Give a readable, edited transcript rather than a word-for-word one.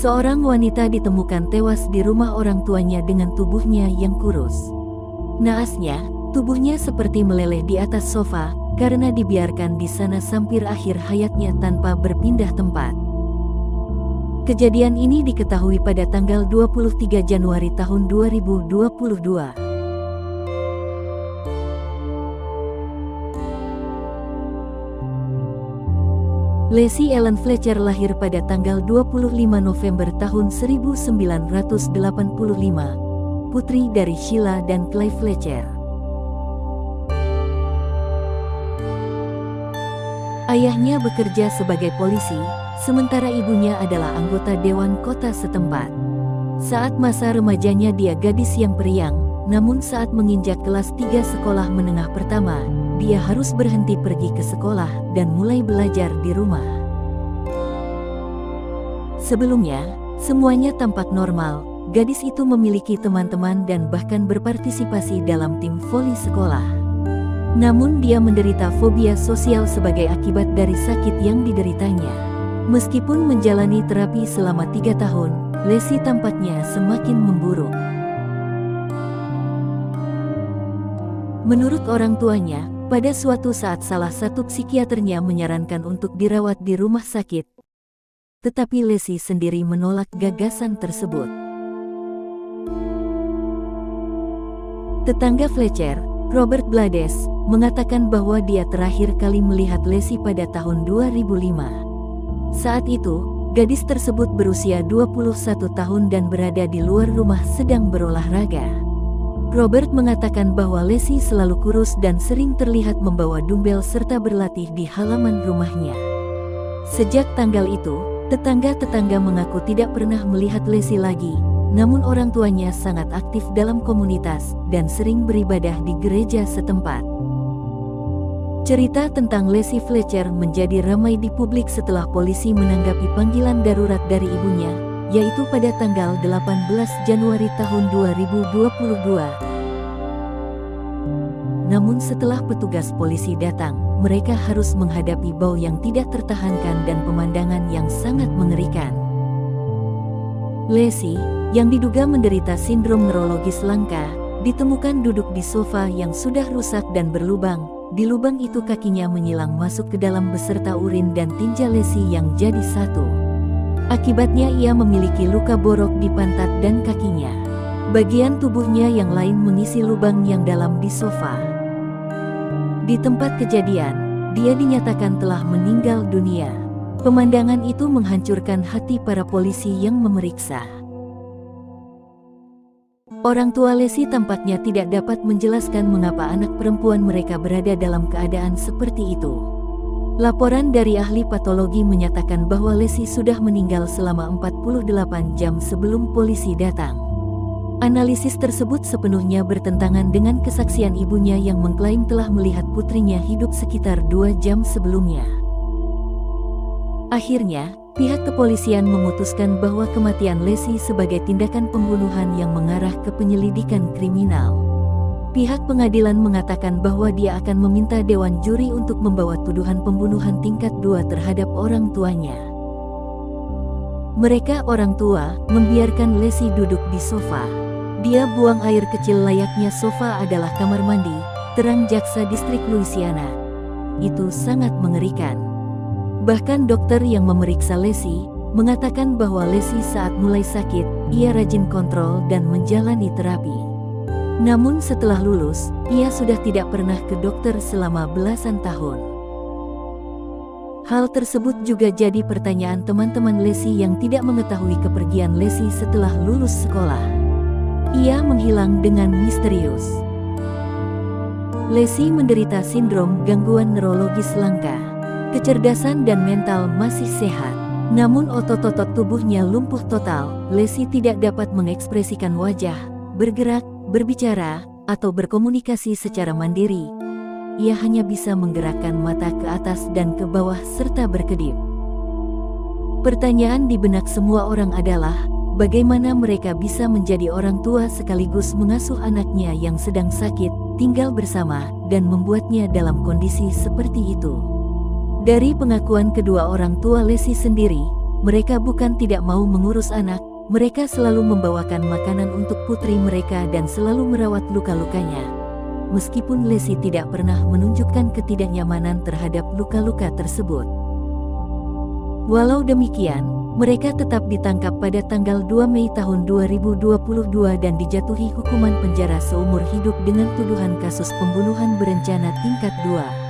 Seorang wanita ditemukan tewas di rumah orang tuanya dengan tubuhnya yang kurus. Naasnya, tubuhnya seperti meleleh di atas sofa karena dibiarkan di sana sampai akhir hayatnya tanpa berpindah tempat. Kejadian ini diketahui pada tanggal 23 Januari tahun 2022. Leslie Ellen Fletcher lahir pada tanggal 25 November tahun 1985, putri dari Sheila dan Clive Fletcher. Ayahnya bekerja sebagai polisi, sementara ibunya adalah anggota dewan kota setempat. Saat masa remajanya dia gadis yang periang, namun saat menginjak kelas 3 sekolah menengah pertama, dia harus berhenti pergi ke sekolah dan mulai belajar di rumah. Sebelumnya, semuanya tampak normal. Gadis itu memiliki teman-teman dan bahkan berpartisipasi dalam tim voli sekolah. Namun dia menderita fobia sosial sebagai akibat dari sakit yang dideritanya. Meskipun menjalani terapi selama 3 tahun, Leslie tampaknya semakin memburuk. Menurut orang tuanya, pada suatu saat salah satu psikiaternya menyarankan untuk dirawat di rumah sakit, tetapi Leslie sendiri menolak gagasan tersebut. Tetangga Fletcher, Robert Blades, mengatakan bahwa dia terakhir kali melihat Leslie pada tahun 2005. Saat itu, gadis tersebut berusia 21 tahun dan berada di luar rumah sedang berolahraga. Robert mengatakan bahwa Leslie selalu kurus dan sering terlihat membawa dumbbell serta berlatih di halaman rumahnya. Sejak tanggal itu, tetangga-tetangga mengaku tidak pernah melihat Leslie lagi, namun orang tuanya sangat aktif dalam komunitas dan sering beribadah di gereja setempat. Cerita tentang Leslie Fletcher menjadi ramai di publik setelah polisi menanggapi panggilan darurat dari ibunya, yaitu pada tanggal 18 Januari tahun 2022. Namun setelah petugas polisi datang, mereka harus menghadapi bau yang tidak tertahankan dan pemandangan yang sangat mengerikan. Leslie, yang diduga menderita sindrom neurologis langka, ditemukan duduk di sofa yang sudah rusak dan berlubang. Di lubang itu kakinya menyilang masuk ke dalam beserta urin dan tinja Leslie yang jadi satu. Akibatnya ia memiliki luka borok di pantat dan kakinya. Bagian tubuhnya yang lain mengisi lubang yang dalam di sofa. Di tempat kejadian, dia dinyatakan telah meninggal dunia. Pemandangan itu menghancurkan hati para polisi yang memeriksa. Orang tua Leslie tampaknya tidak dapat menjelaskan mengapa anak perempuan mereka berada dalam keadaan seperti itu. Laporan dari ahli patologi menyatakan bahwa Leslie sudah meninggal selama 48 jam sebelum polisi datang. Analisis tersebut sepenuhnya bertentangan dengan kesaksian ibunya yang mengklaim telah melihat putrinya hidup sekitar 2 jam sebelumnya. Akhirnya, pihak kepolisian memutuskan bahwa kematian Leslie sebagai tindakan pembunuhan yang mengarah ke penyelidikan kriminal. Pihak pengadilan mengatakan bahwa dia akan meminta dewan juri untuk membawa tuduhan pembunuhan tingkat 2 terhadap orang tuanya. Mereka orang tua membiarkan Leslie duduk di sofa. Dia buang air kecil layaknya sofa adalah kamar mandi, terang jaksa distrik Louisiana. Itu sangat mengerikan. Bahkan dokter yang memeriksa Leslie mengatakan bahwa Leslie saat mulai sakit, ia rajin kontrol dan menjalani terapi. Namun setelah lulus, ia sudah tidak pernah ke dokter selama belasan tahun. Hal tersebut juga jadi pertanyaan teman-teman Leslie yang tidak mengetahui kepergian Leslie setelah lulus sekolah. Ia menghilang dengan misterius. Leslie menderita sindrom gangguan neurologis langka. Kecerdasan dan mental masih sehat. Namun otot-otot tubuhnya lumpuh total. Leslie tidak dapat mengekspresikan wajah, bergerak, berbicara, atau berkomunikasi secara mandiri. Ia hanya bisa menggerakkan mata ke atas dan ke bawah serta berkedip. Pertanyaan di benak semua orang adalah, bagaimana mereka bisa menjadi orang tua sekaligus mengasuh anaknya yang sedang sakit, tinggal bersama, dan membuatnya dalam kondisi seperti itu. Dari pengakuan kedua orang tua Leslie sendiri, Mereka bukan tidak mau mengurus anak, mereka selalu membawakan makanan untuk putri mereka dan selalu merawat luka-lukanya. Meskipun Lacey tidak pernah menunjukkan ketidaknyamanan terhadap luka-luka tersebut. Walau demikian, mereka tetap ditangkap pada tanggal 2 Mei tahun 2022 dan dijatuhi hukuman penjara seumur hidup dengan tuduhan kasus pembunuhan berencana tingkat 2.